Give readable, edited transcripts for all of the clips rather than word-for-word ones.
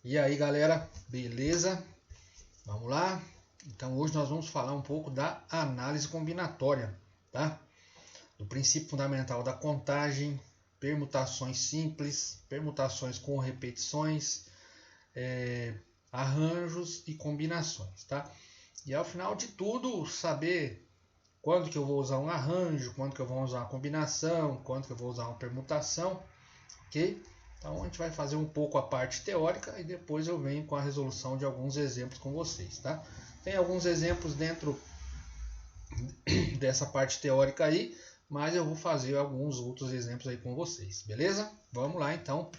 E aí, galera, beleza? Vamos lá? Então hoje nós vamos falar um pouco da análise combinatória, tá? Do princípio fundamental da contagem, permutações simples, permutações com repetições, arranjos e combinações, tá? E ao final de tudo, saber quando que eu vou usar um arranjo, quando que eu vou usar uma combinação, quando que eu vou usar uma permutação, ok? Então a gente vai fazer um pouco a parte teórica e depois eu venho com a resolução de alguns exemplos com vocês, tá? Tem alguns exemplos dentro dessa parte teórica aí, mas eu vou fazer alguns outros exemplos aí com vocês, beleza? Vamos lá então.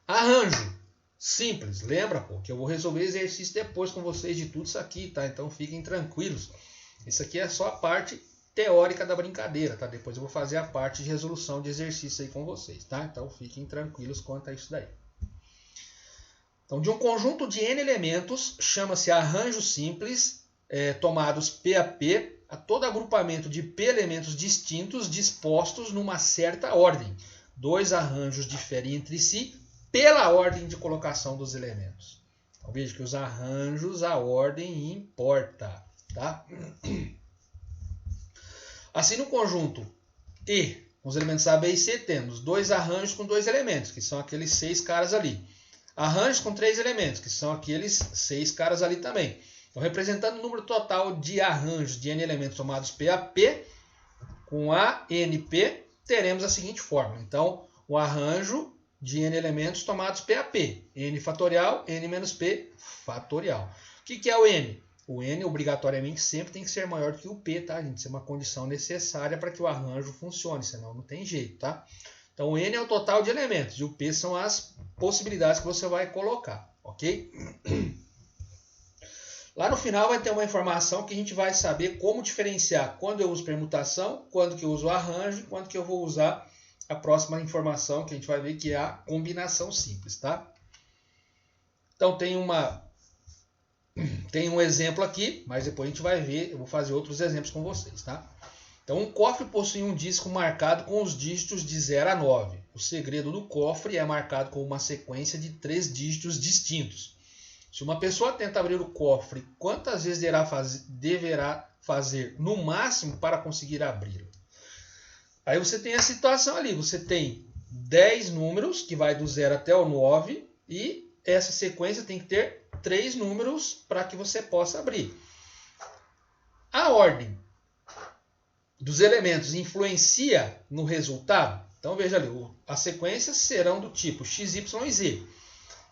Arranjo. Simples, lembra, pô, que eu vou resolver exercício depois com vocês de tudo isso aqui, tá? Então fiquem tranquilos. Isso aqui é só a parte teórica da brincadeira, tá? Depois eu vou fazer a parte de resolução de exercício aí com vocês, tá? Então fiquem tranquilos quanto a isso daí. Então, de um conjunto de n elementos, chama-se arranjo simples, tomados P a P, a todo agrupamento de P elementos distintos dispostos numa certa ordem. Dois arranjos diferem entre si pela ordem de colocação dos elementos. Então, veja que os arranjos, a ordem importa, tá? Assim, no conjunto E, com os elementos A, B e C, temos dois arranjos com dois elementos, que são aqueles 6 caras ali. Arranjos com 3 elementos, que são aqueles 6 caras ali também. Então, representando o número total de arranjos de n elementos tomados P a P, com A, N, P, teremos a seguinte fórmula. Então, o arranjo de n elementos tomados P a P. N fatorial, N menos P fatorial. O que é o N? O N, obrigatoriamente, sempre tem que ser maior do que o P, tá, gente? Isso é uma condição necessária para que o arranjo funcione, senão não tem jeito, tá? Então, o N é o total de elementos e o P são as possibilidades que você vai colocar, ok? Lá no final vai ter uma informação que a gente vai saber como diferenciar quando eu uso permutação, quando que eu uso arranjo e quando que eu vou usar a próxima informação que a gente vai ver que é a combinação simples, tá? Então tem um exemplo aqui, mas depois a gente vai ver, eu vou fazer outros exemplos com vocês, tá? Então, um cofre possui um disco marcado com os dígitos de 0 a 9. O segredo do cofre é marcado com uma sequência de 3 dígitos distintos. Se uma pessoa tenta abrir o cofre, quantas vezes deverá fazer no máximo para conseguir abri-lo? Aí você tem a situação ali, você tem 10 números, que vai do 0 até o 9, e essa sequência tem que ter 3 números para que você possa abrir. A ordem dos elementos influencia no resultado? Então veja ali, as sequências serão do tipo x, y e z.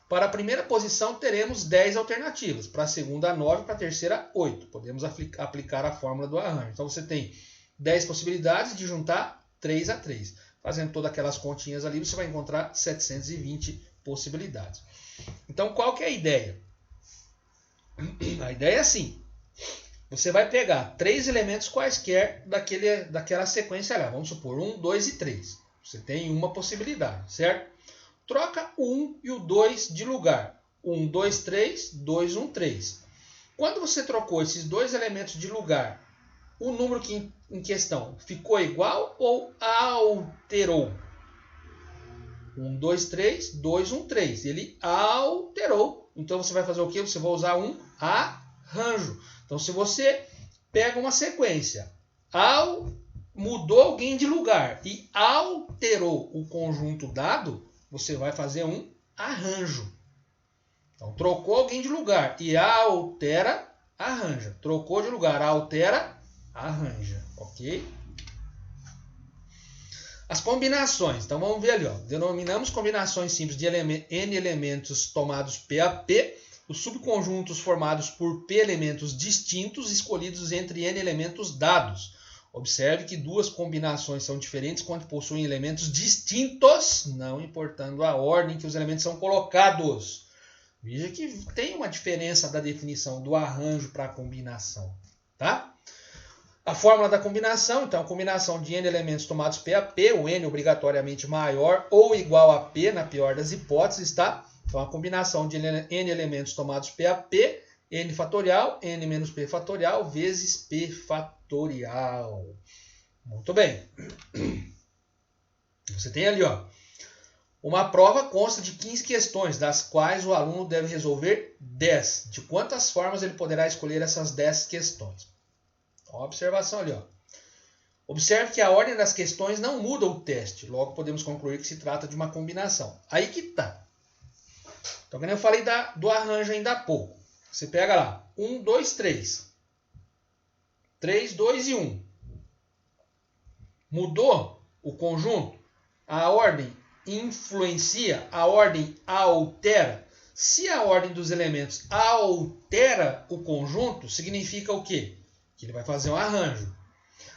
Para a primeira posição teremos 10 alternativas, para a segunda 9, para a terceira 8. Podemos aplicar a fórmula do arranjo. Então você tem 10 possibilidades de juntar 3 a 3. Fazendo todas aquelas continhas ali, você vai encontrar 720 possibilidades. Então qual que é a ideia? A ideia é assim. Você vai pegar 3 elementos quaisquer daquela sequência lá. Vamos supor 1, 2 e 3. Você tem uma possibilidade, certo? Troca o 1 e o 2 de lugar. 1, 2, 3, 2, 1, 3. Quando você trocou esses dois elementos de lugar, o número em questão ficou igual ou alterou? 1, 2, 3, 2, 1, 3. Ele alterou. Então você vai fazer o quê? Você vai usar um arranjo. Então se você pega uma sequência, mudou alguém de lugar e alterou o conjunto dado, você vai fazer um arranjo. Então trocou alguém de lugar e altera, arranja. Trocou de lugar, altera, arranja. Ok? As combinações, então vamos ver ali, ó. Denominamos combinações simples de n elementos tomados P a P, os subconjuntos formados por P elementos distintos escolhidos entre n elementos dados. Observe que duas combinações são diferentes quando possuem elementos distintos, não importando a ordem que os elementos são colocados. Veja que tem uma diferença da definição do arranjo para a combinação, tá? A fórmula da combinação, então, a combinação de n elementos tomados P a P, o n obrigatoriamente maior ou igual a P, na pior das hipóteses, tá? Então, a combinação de n elementos tomados P a P, n fatorial, n menos P fatorial, vezes P fatorial. Muito bem. Você tem ali, ó, Uma prova consta de 15 questões, das quais o aluno deve resolver 10. De quantas formas ele poderá escolher essas 10 questões? Então, a observação ali, ó. Observe que a ordem das questões não muda o teste. Logo, podemos concluir que se trata de uma combinação. Aí que tá. Então, como eu falei do arranjo ainda há pouco. Você pega lá, 1, 2, 3. 3, 2 e 1. Mudou o conjunto? A ordem influencia? A ordem altera? Se a ordem dos elementos altera o conjunto, significa o quê? Que ele vai fazer um arranjo.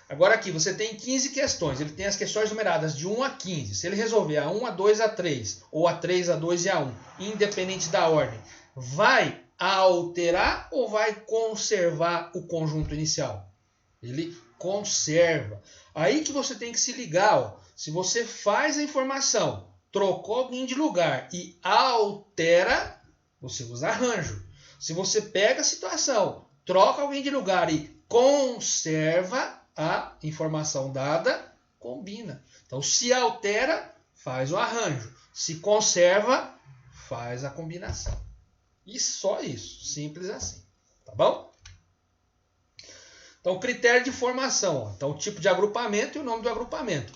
Agora aqui, você tem 15 questões. Ele tem as questões numeradas de 1 a 15. Se ele resolver a 1, a 2, a 3, ou a 3, a 2 e a 1, independente da ordem, vai alterar ou vai conservar o conjunto inicial? Ele conserva. Aí que você tem que se ligar. Ó. Se você faz a informação, trocou alguém de lugar e altera, você usa arranjo. Se você pega a situação, troca alguém de lugar e conserva a informação dada, combina. Então, se altera, faz o arranjo. Se conserva, faz a combinação. E só isso. Simples assim. Tá bom? Então, critério de formação. Ó. Então, o tipo de agrupamento e o nome do agrupamento.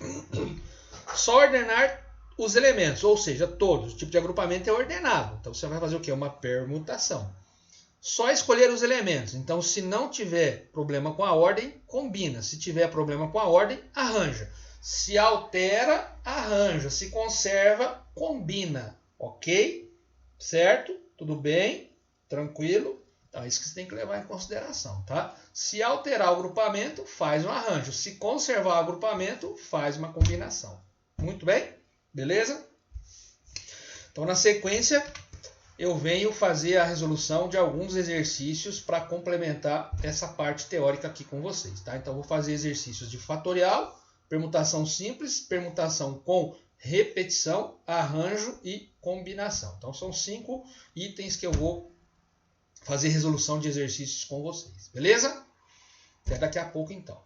Só ordenar os elementos, ou seja, todos. O tipo de agrupamento é ordenado. Então, você vai fazer o quê? Uma permutação. Só escolher os elementos. Então, se não tiver problema com a ordem, combina. Se tiver problema com a ordem, arranja. Se altera, arranja. Se conserva, combina. Ok? Certo? Tudo bem? Tranquilo? Então, é isso que você tem que levar em consideração, tá? Se alterar o agrupamento, faz um arranjo. Se conservar o agrupamento, faz uma combinação. Muito bem? Beleza? Então, na sequência, eu venho fazer a resolução de alguns exercícios para complementar essa parte teórica aqui com vocês, tá? Então, eu vou fazer exercícios de fatorial, permutação simples, permutação com repetição, arranjo e combinação. Então, são 5 itens que eu vou fazer resolução de exercícios com vocês, beleza? Até daqui a pouco, então.